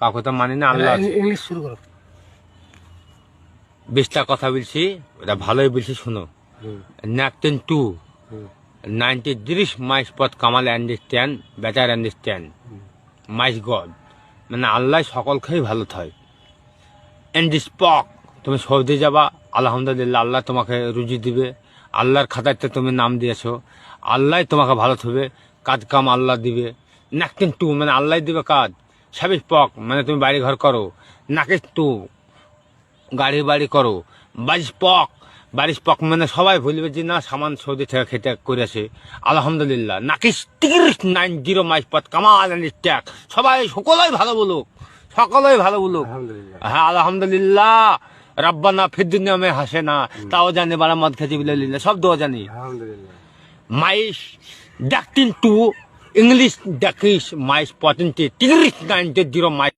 কাউকে তো মানি না আল্লাহ। ইংলিশ শুরু করো। 20টা কথা বলছি, এটা ভালোই বলছি, শুনো। Nakten tu 93 mais pot kamal understand, better understand. My God, মানে আল্লাহ সকলকেই ভালো থাকে। এন্ড স্পক, তুমি সৌদি যাবা, আলহামদুলিল্লাহ আল্লাহ তোমাকে রুজি দিবে। আল্লাহর খাতাতে তুমি নাম দিয়েছো, আল্লাহ তোমাকে ভালো থাকবে, কাজ কাম আল্লাহ দিবে। নাকতেন টু মানে আল্লাহ দিবে কাজ। সাবিস পক মানে তুমি বাড়ি ঘর করো। নাকেশ টু গাড়ি বাড়ি করো। বারিশ পক, বারিশ পক মানে সবাই বলবে যে না সামান সৌদি থেকে খেতে করেছে, আলহামদুলিল্লাহ। নাকিস 90 মাইস পথ কামাল ট্যাক, সবাই সকলেই ভালো বলুক, সকলেই ভালো বলুক। হ্যাঁ আলহামদুলিল্লাহ। রাব্বানা ফিদ দুনিয়া মে হাসেনা, তাও জানি বারা মদ খেতে বিল্লাহ, সব দোয়া জানি। মাইস ডাকটিন টু ইংলিশ ডাকিস মাইস 90 মাইস